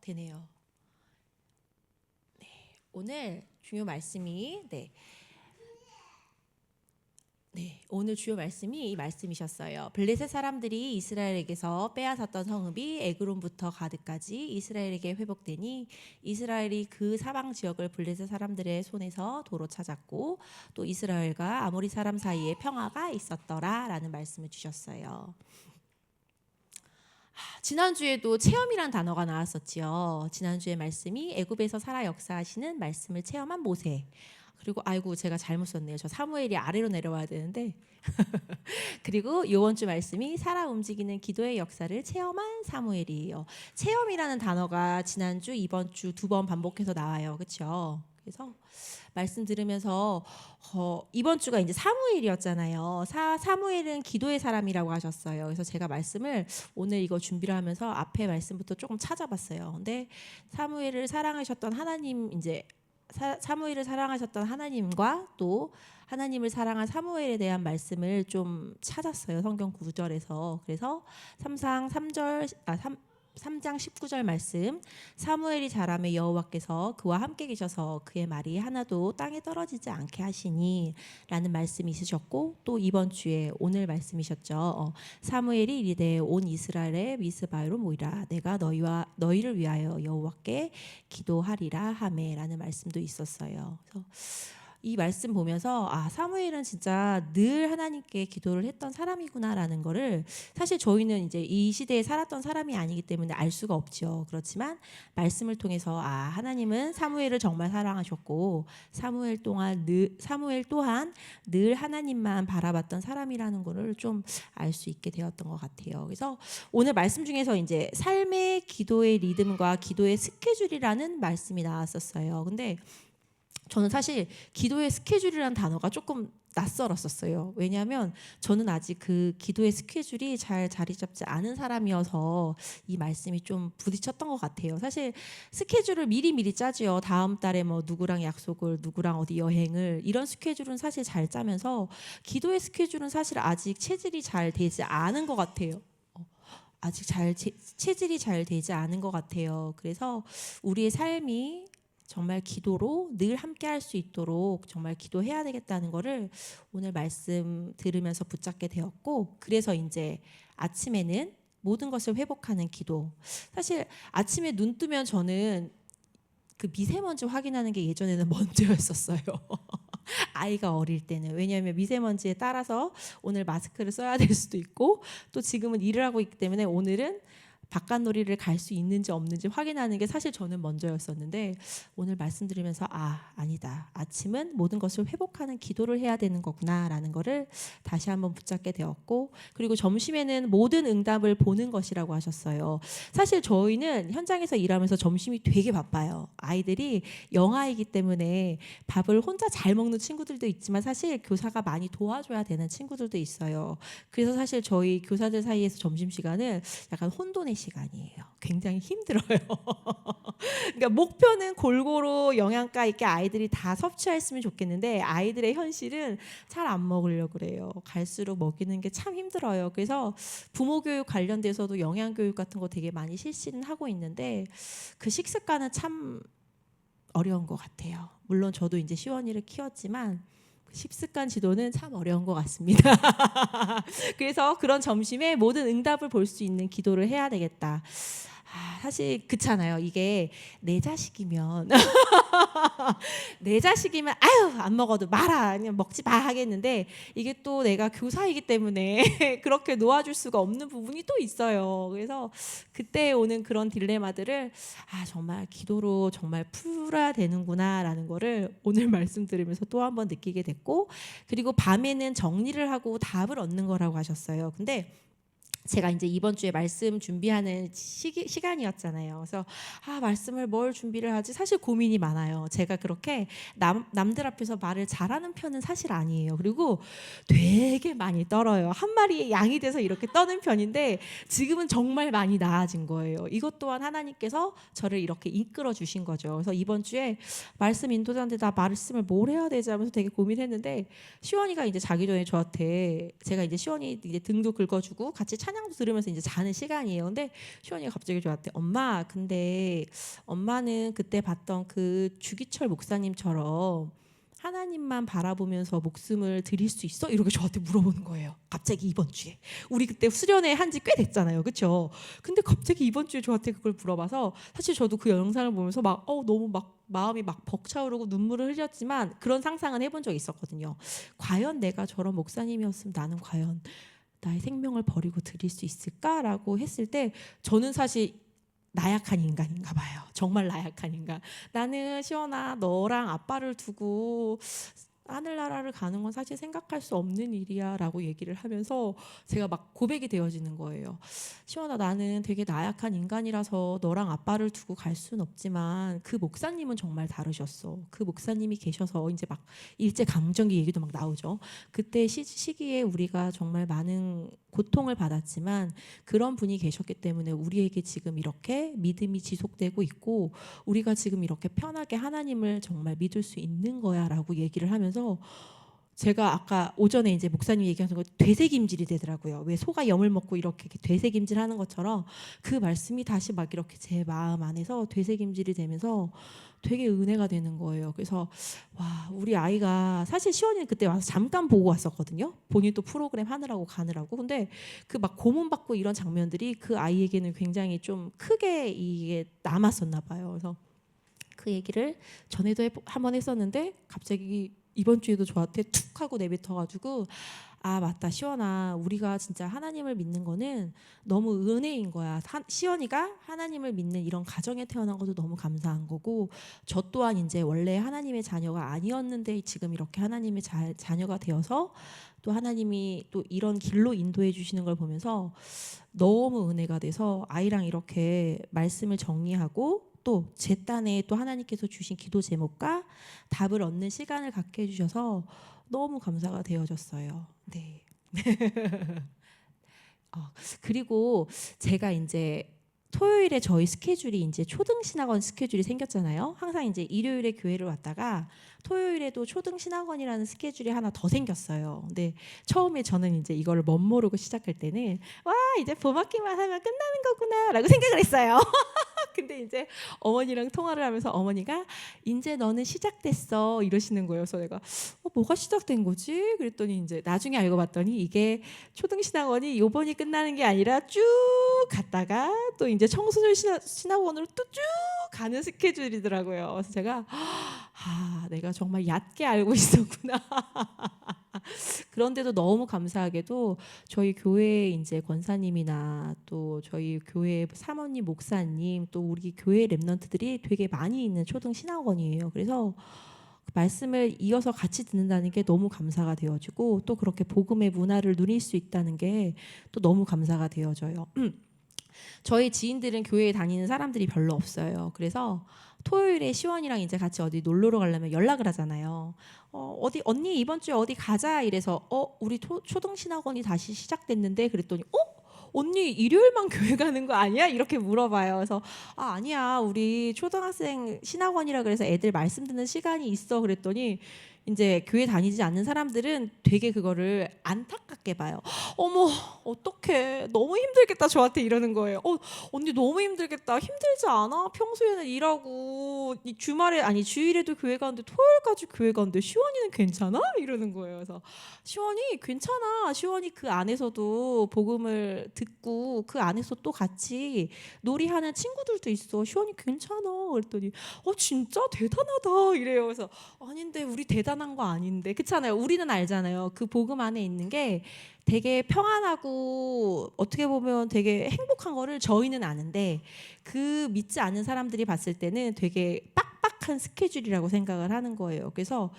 되네요. 네, 오늘 주요 말씀이 오늘 주요 말씀이 이 말씀이셨어요. 블레셋 사람들이 이스라엘에게서 빼앗았던 성읍이 에그론부터 가드까지 이스라엘에게 회복되니 이스라엘이 그 사방 지역을 블레셋 사람들의 손에서 도로 찾았고 또 이스라엘과 아모리 사람 사이에 평화가 있었더라라는 말씀을 주셨어요. 지난주에도 체험이란 단어가 나왔었지요. 지난주의 말씀이 애굽에서 살아 역사하시는 말씀을 체험한 모세. 그리고 아이고 제가 잘못 썼네요. 저 사무엘이 아래로 내려와야 되는데 그리고 이번 주 말씀이 살아 움직이는 기도의 역사를 체험한 사무엘이에요. 체험이라는 단어가 지난주 이번 주 두 번 반복해서 나와요. 그렇죠? 그래서 말씀 들으면서 이번 주가 이제 사무엘이었잖아요. 사무엘은 기도의 사람이라고 하셨어요. 그래서 제가 말씀을 오늘 이거 준비를 하면서 앞에 말씀부터 조금 찾아봤어요. 근데 사무엘을 사랑하셨던 하나님 사무엘을 사랑하셨던 하나님과 또 하나님을 사랑한 사무엘에 대한 말씀을 좀 찾았어요. 성경 구절에서. 그래서 3장 19절 말씀 사무엘이 자라매 여호와께서 그와 함께 계셔서 그의 말이 하나도 땅에 떨어지지 않게 하시니 라는 말씀이 있으셨고 또 이번 주에 오늘 말씀이셨죠. 사무엘이 이르되 온 이스라엘의 미스바로 모이라 내가 너희를 위하여 여호와께 기도하리라 하매 라는 말씀도 있었어요. 그래서 이 말씀 보면서 사무엘은 진짜 늘 하나님께 기도를 했던 사람이구나라는 거를 사실 저희는 이제 이 시대에 살았던 사람이 아니기 때문에 알 수가 없죠. 그렇지만 말씀을 통해서 하나님은 사무엘을 정말 사랑하셨고 사무엘 또한 늘 하나님만 바라봤던 사람이라는 거를 좀 알 수 있게 되었던 것 같아요. 그래서 오늘 말씀 중에서 이제 삶의 기도의 리듬과 기도의 스케줄이라는 말씀이 나왔었어요. 근데 저는 사실 기도의 스케줄이라는 단어가 조금 낯설었었어요. 왜냐하면 저는 아직 그 기도의 스케줄이 잘 자리 잡지 않은 사람이어서 이 말씀이 좀 부딪혔던 것 같아요. 사실 스케줄을 미리 짜지요. 다음 달에 뭐 누구랑 약속을, 누구랑 어디 여행을 이런 스케줄은 사실 잘 짜면서 기도의 스케줄은 사실 아직 체질이 잘 되지 않은 것 같아요. 아직 체질이 잘 되지 않은 것 같아요. 그래서 우리의 삶이 정말 기도로 늘 함께 할 수 있도록 정말 기도해야 되겠다는 거를 오늘 말씀 들으면서 붙잡게 되었고 그래서 이제 아침에는 모든 것을 회복하는 기도. 사실 아침에 눈 뜨면 저는 그 미세먼지 확인하는 게 예전에는 먼저였었어요. 아이가 어릴 때는. 왜냐하면 미세먼지에 따라서 오늘 마스크를 써야 될 수도 있고 또 지금은 일을 하고 있기 때문에 오늘은 바깥놀이를 갈 수 있는지 없는지 확인하는 게 사실 저는 먼저였었는데 오늘 말씀드리면서 아니다. 아침은 모든 것을 회복하는 기도를 해야 되는 거구나라는 거를 다시 한번 붙잡게 되었고 그리고 점심에는 모든 응답을 보는 것이라고 하셨어요. 사실 저희는 현장에서 일하면서 점심이 되게 바빠요. 아이들이 영아이기 때문에 밥을 혼자 잘 먹는 친구들도 있지만 사실 교사가 많이 도와줘야 되는 친구들도 있어요. 그래서 사실 저희 교사들 사이에서 점심시간은 약간 혼돈의 시간이에요. 굉장히 힘들어요. 그러니까 목표는 골고루 영양가 있게 아이들이 다 섭취했으면 좋겠는데 아이들의 현실은 잘 안 먹으려고 그래요. 갈수록 먹이는 게 참 힘들어요. 그래서 부모 교육 관련돼서도 영양 교육 같은 거 되게 많이 실시는 하고 있는데 그 식습관은 참 어려운 것 같아요. 물론 저도 이제 시원이를 키웠지만 식습관 지도는 참 어려운 것 같습니다. 그래서 그런 점심에 모든 응답을 볼 수 있는 기도를 해야 되겠다. 사실 그렇잖아요. 이게 내 자식이면 아유 안 먹어도 마라 그냥 먹지 마 하겠는데 이게 또 내가 교사이기 때문에 그렇게 놓아줄 수가 없는 부분이 또 있어요. 그래서 그때 오는 그런 딜레마들을 정말 기도로 정말 풀어야 되는구나라는 거를 오늘 말씀 들으면서 또 한 번 느끼게 됐고 그리고 밤에는 정리를 하고 답을 얻는 거라고 하셨어요. 근데 제가 이제 이번 주에 말씀 준비하는 시간이었잖아요. 그래서 말씀을 뭘 준비를 하지 사실 고민이 많아요. 제가 그렇게 남들 앞에서 말을 잘하는 편은 사실 아니에요. 그리고 되게 많이 떨어요. 한 마리의 양이 돼서 이렇게 떠는 편인데 지금은 정말 많이 나아진 거예요. 이것 또한 하나님께서 저를 이렇게 이끌어 주신 거죠. 그래서 이번 주에 말씀 인도자인데 나 말씀을 뭘 해야 되지 하면서 되게 고민했는데 시원이가 이제 자기 전에 저한테 제가 이제 시원이 이제 등도 긁어주고 같이 찬양 찬양도 들으면서 이제 자는 시간이에요. 근데 시원이가 갑자기 저한테 엄마 근데 엄마는 그때 봤던 그 주기철 목사님처럼 하나님만 바라보면서 목숨을 드릴 수 있어? 이렇게 저한테 물어보는 거예요. 갑자기 이번 주에. 우리 그때 수련회 한지 꽤 됐잖아요. 그렇죠? 근데 갑자기 이번 주에 저한테 그걸 물어봐서 사실 저도 그 영상을 보면서 막 너무 막 마음이 막 벅차오르고 눈물을 흘렸지만 그런 상상은 해본 적이 있었거든요. 과연 내가 저런 목사님이었으면 나는 과연 나의 생명을 버리고 드릴 수 있을까라고 했을 때 저는 사실 나약한 인간인가 봐요. 정말 나약한 인간. 나는 시원아 너랑 아빠를 두고 하늘나라를 가는 건 사실 생각할 수 없는 일이야 라고 얘기를 하면서 제가 막 고백이 되어지는 거예요. 시원아 나는 되게 나약한 인간이라서 너랑 아빠를 두고 갈 수는 없지만 그 목사님은 정말 다르셨어. 그 목사님이 계셔서 이제 막 일제강점기 얘기도 막 나오죠. 그때 시기에 우리가 정말 많은 고통을 받았지만 그런 분이 계셨기 때문에 우리에게 지금 이렇게 믿음이 지속되고 있고 우리가 지금 이렇게 편하게 하나님을 정말 믿을 수 있는 거야 라고 얘기를 하면서 제가 아까 오전에 이제 목사님 얘기하는 거 되새김질이 되더라고요. 왜 소가 염을 먹고 이렇게 되새김질 하는 것처럼 그 말씀이 다시 막 이렇게 제 마음 안에서 되새김질이 되면서 되게 은혜가 되는 거예요. 그래서 와 우리 아이가 사실 시원이는 그때 와서 잠깐 보고 왔었거든요. 본인 또 프로그램 하느라고 가느라고. 근데 그 막 고문 받고 이런 장면들이 그 아이에게는 굉장히 좀 크게 이게 남았었나 봐요. 그래서 그 얘기를 전에도 한번 했었는데 갑자기 이번 주에도 저한테 툭 하고 내뱉어가지고 아 맞다 시원아 우리가 진짜 하나님을 믿는 거는 너무 은혜인 거야. 시원이가 하나님을 믿는 이런 가정에 태어난 것도 너무 감사한 거고 저 또한 이제 원래 하나님의 자녀가 아니었는데 지금 이렇게 하나님의 자녀가 되어서 또 하나님이 또 이런 길로 인도해 주시는 걸 보면서 너무 은혜가 돼서 아이랑 이렇게 말씀을 정리하고 또 제 딴에 또 하나님께서 주신 기도 제목과 답을 얻는 시간을 갖게 해주셔서 너무 감사가 되어졌어요. 네. 그리고 제가 이제 토요일에 저희 스케줄이 이제 초등 신학원 스케줄이 생겼잖아요. 항상 이제 일요일에 교회를 왔다가 토요일에도 초등 신학원이라는 스케줄이 하나 더 생겼어요. 근데 처음에 저는 이제 이거를 멋모르고 시작할 때는 와 이제 봄학기만 하면 끝나는 거구나라고 생각을 했어요. 근데 이제 어머니랑 통화를 하면서 어머니가 이제 너는 시작됐어 이러시는 거예요. 그래서 내가 뭐가 시작된 거지? 그랬더니 이제 나중에 알고 봤더니 이게 초등신학원이 요번이 끝나는 게 아니라 쭉 갔다가 또 이제 청소년 신학원으로 또 쭉 가는 스케줄이더라고요. 그래서 제가 내가 정말 얕게 알고 있었구나. 그런데도 너무 감사하게도 저희 교회 이제 권사님이나 또 저희 교회 사모님, 목사님 또 우리 교회 랩런트들이 되게 많이 있는 초등 신학원이에요. 그래서 말씀을 이어서 같이 듣는다는 게 너무 감사가 되어지고 또 그렇게 복음의 문화를 누릴 수 있다는 게 또 너무 감사가 되어져요. 저희 지인들은 교회에 다니는 사람들이 별로 없어요. 그래서 토요일에 시원이랑 이제 같이 어디 놀러로 가려면 연락을 하잖아요. 어디 언니 이번 주에 어디 가자 이래서 우리 초등 신학원이 다시 시작됐는데 그랬더니 언니 일요일만 교회 가는 거 아니야? 이렇게 물어봐요. 그래서 아니야 우리 초등학생 신학원이라 그래서 애들 말씀 듣는 시간이 있어 그랬더니 이제 교회 다니지 않는 사람들은 되게 그거를 안타깝게 봐요. 어머 어떡해 너무 힘들겠다 저한테 이러는 거예요. 언니 너무 힘들겠다. 힘들지 않아? 평소에는 일하고 주말에 아니 주일에도 교회 가는데 토요일까지 교회 가는데 시원이는 괜찮아? 이러는 거예요. 그래서 시원이 괜찮아. 시원이 그 안에서도 복음을 듣고 그 안에서 또 같이 놀이하는 친구들도 있어. 시원이 괜찮아. 그랬더니 진짜 대단하다 이래요. 그래서 아닌데 우리 대단한 거 아닌데 그렇잖아요. 우리는 알잖아요. 그 복음 안에 있는 게 되게 평안하고 어떻게 보면 되게 행복한 거를 저희는 아는데 그 믿지 않는 사람들이 봤을 때는 되게 빡빡한 스케줄이라고 생각을 하는 거예요. 그래서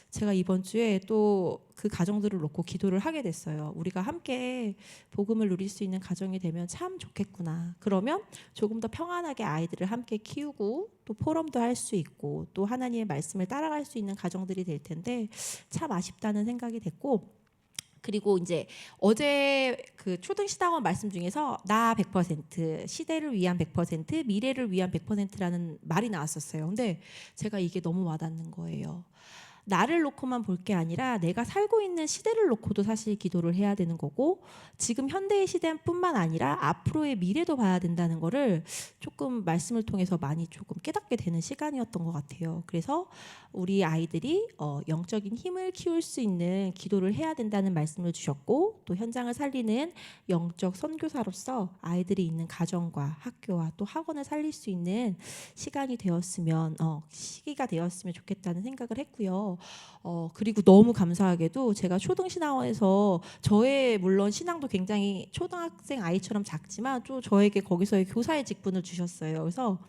제가 이번 주에 또 그 가정들을 놓고 기도를 하게 됐어요. 우리가 함께 복음을 누릴 수 있는 가정이 되면 참 좋겠구나. 그러면 조금 더 평안하게 아이들을 함께 키우고 또 포럼도 할 수 있고 또 하나님의 말씀을 따라갈 수 있는 가정들이 될 텐데 참 아쉽다는 생각이 됐고 그리고 이제 어제 그 초등 신학원 말씀 중에서 나 100%, 시대를 위한 100%, 미래를 위한 100%라는 말이 나왔었어요. 근데 제가 이게 너무 와닿는 거예요. 나를 놓고만 볼 게 아니라 내가 살고 있는 시대를 놓고도 사실 기도를 해야 되는 거고, 지금 현대의 시대뿐만 아니라 앞으로의 미래도 봐야 된다는 거를 조금 말씀을 통해서 많이 조금 깨닫게 되는 시간이었던 것 같아요. 그래서 우리 아이들이 영적인 힘을 키울 수 있는 기도를 해야 된다는 말씀을 주셨고, 또 현장을 살리는 영적 선교사로서 아이들이 있는 가정과 학교와 또 학원을 살릴 수 있는 시기가 되었으면 좋겠다는 생각을 했고요. 그리고 너무 감사하게도 제가 초등신학원에서 저의 물론 신앙도 굉장히 초등학생 아이처럼 작지만 또 저에게 거기서의 교사의 직분을 주셨어요. 그래서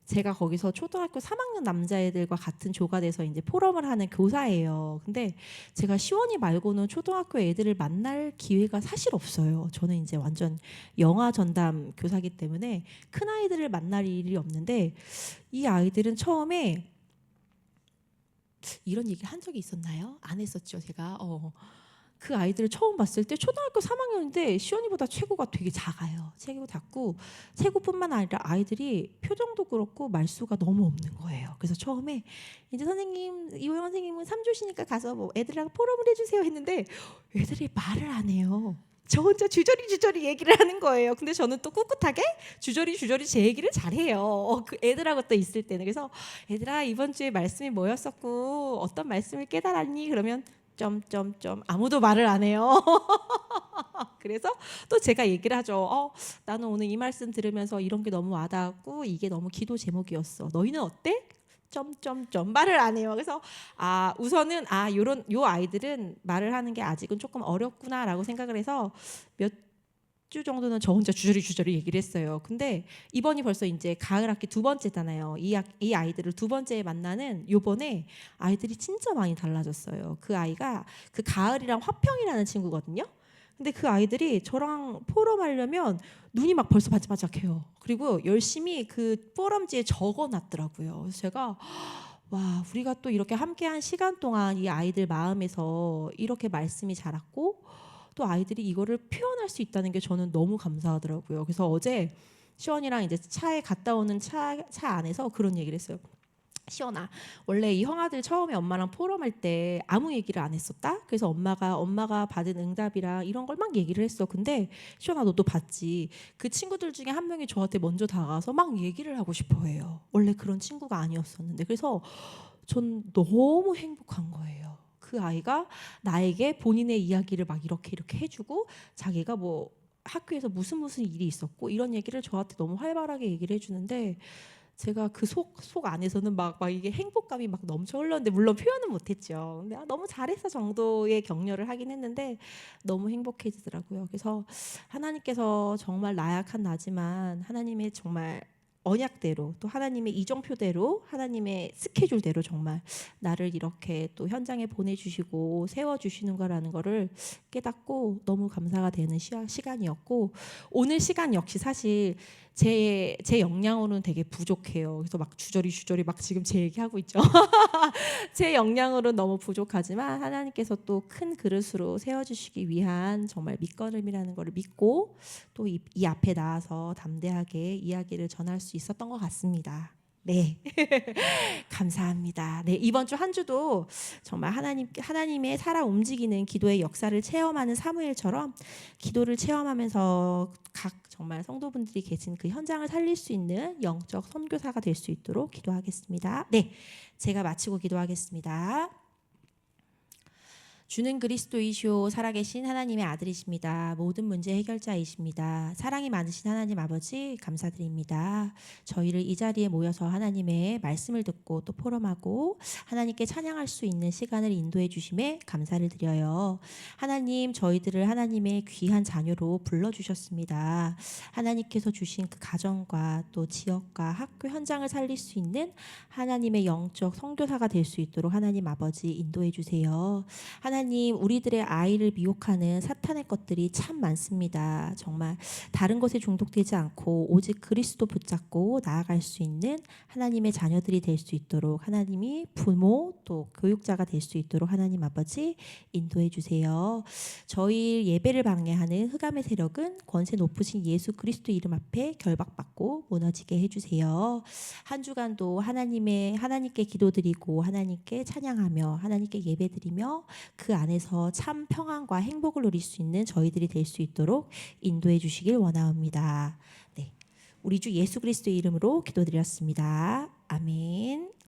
제가 거기서 초등학교 3학년 남자애들과 같은 조가 돼서 이제 포럼을 하는 교사예요. 근데 제가 시원이 말고는 초등학교 애들을 만날 기회가 사실 없어요. 저는 이제 완전 영아 전담 교사기 때문에 큰 아이들을 만날 일이 없는데, 이 아이들은 처음에 이런 얘기를 한 적이 있었나요? 안 했었죠, 제가. 그 아이들을 처음 봤을 때 초등학교 3학년인데 시원이보다 체구가 되게 작아요. 체구 작고, 체구뿐만 아니라 아이들이 표정도 그렇고 말수가 너무 없는 거예요. 그래서 처음에 이제 선생님, 이호영 선생님은 3주시니까 가서 뭐 애들하고 포럼을 해주세요 했는데 애들이 말을 안 해요. 저 혼자 주저리 얘기를 하는 거예요. 근데 저는 또 꿋꿋하게 주저리 제 얘기를 잘해요. 그 애들하고 또 있을 때는. 그래서 애들아, 이번 주에 말씀이 뭐였었고 어떤 말씀을 깨달았니? 그러면 점점점 아무도 말을 안 해요. 그래서 또 제가 얘기를 하죠. 나는 오늘 이 말씀 들으면서 이런 게 너무 와닿았고 이게 너무 기도 제목이었어. 너희는 어때? 점점점 말을 안 해요. 그래서 우선은 요 아이들은 말을 하는 게 아직은 조금 어렵구나라고 생각을 해서 몇 주 정도는 저 혼자 주저리 얘기를 했어요. 근데 이번이 벌써 이제 가을 학기 두 번째잖아요. 이 아이들을 두 번째 만나는 요번에 아이들이 진짜 많이 달라졌어요. 그 아이가 그 가을이랑 화평이라는 친구거든요. 근데 그 아이들이 저랑 포럼하려면 눈이 막 벌써 반짝반짝해요. 그리고 열심히 그 포럼지에 적어놨더라고요. 그래서 제가 와, 우리가 또 이렇게 함께한 시간 동안 이 아이들 마음에서 이렇게 말씀이 자랐고 또 아이들이 이거를 표현할 수 있다는 게 저는 너무 감사하더라고요. 그래서 어제 시원이랑 이제 차에 갔다 오는 차 안에서 그런 얘기를 했어요. 시원아, 원래 이 형아들 처음에 엄마랑 포럼할 때 아무 얘기를 안 했었다. 그래서 엄마가 받은 응답이랑 이런 걸 막 얘기를 했어. 근데 시원아, 너도 봤지. 그 친구들 중에 한 명이 저한테 먼저 다가가서 막 얘기를 하고 싶어해요. 원래 그런 친구가 아니었었는데. 그래서 전 너무 행복한 거예요. 그 아이가 나에게 본인의 이야기를 막 이렇게 해주고 자기가 뭐 학교에서 무슨 일이 있었고 이런 얘기를 저한테 너무 활발하게 얘기를 해주는데, 제가 그 속 안에서는 막 이게 행복감이 막 넘쳐 흘렀는데, 물론 표현은 못했죠. 근데 너무 잘했어 정도의 격려를 하긴 했는데 너무 행복해지더라고요. 그래서 하나님께서 정말 나약한 나지만 하나님의 정말 언약대로 또 하나님의 이정표대로 하나님의 스케줄대로 정말 나를 이렇게 또 현장에 보내주시고 세워주시는 거라는 거를 깨닫고 너무 감사가 되는 시간이었고, 오늘 시간 역시 사실 제 역량으로는 되게 부족해요. 그래서 막 주저리 막 지금 제 얘기하고 있죠. 제 역량으로는 너무 부족하지만 하나님께서 또 큰 그릇으로 세워주시기 위한 정말 밑거름이라는 것을 믿고 또 이 앞에 나와서 담대하게 이야기를 전할 수 있었던 것 같습니다. 네. 감사합니다. 네, 이번 주 한 주도 정말 하나님의 살아 움직이는 기도의 역사를 체험하는 사무엘처럼 기도를 체험하면서 각 정말 성도분들이 계신 그 현장을 살릴 수 있는 영적 선교사가 될 수 있도록 기도하겠습니다. 네, 제가 마치고 기도하겠습니다. 주는 그리스도이시오 살아계신 하나님의 아들이십니다. 모든 문제 해결자이십니다. 사랑이 많으신 하나님 아버지 감사드립니다. 저희를 이 자리에 모여서 하나님의 말씀을 듣고 또 포럼하고 하나님께 찬양할 수 있는 시간을 인도해 주심에 감사를 드려요. 하나님, 저희들을 하나님의 귀한 자녀로 불러주셨습니다. 하나님께서 주신 그 가정과 또 지역과 학교 현장을 살릴 수 있는 하나님의 영적 선교사가 될 수 있도록 하나님 아버지 인도해 주세요. 하나님 하나님, 우리들의 아이를 미혹하는 사탄의 것들이 참 많습니다. 정말 다른 것에 중독되지 않고 오직 그리스도 붙잡고 나아갈 수 있는 하나님의 자녀들이 될 수 있도록 하나님이 부모 또 교육자가 될 수 있도록 하나님 아버지 인도해 주세요. 저희 예배를 방해하는 흑암의 세력은 권세 높으신 예수 그리스도 이름 앞에 결박받고 무너지게 해주세요. 한 주간도 하나님께 기도드리고 하나님께 찬양하며 하나님께 예배드리며 그 안에서 참 평안과 행복을 누릴 수 있는 저희들이 될 수 있도록 인도해 주시길 원하옵니다. 네, 우리 주 예수 그리스도의 이름으로 기도드렸습니다. 아멘.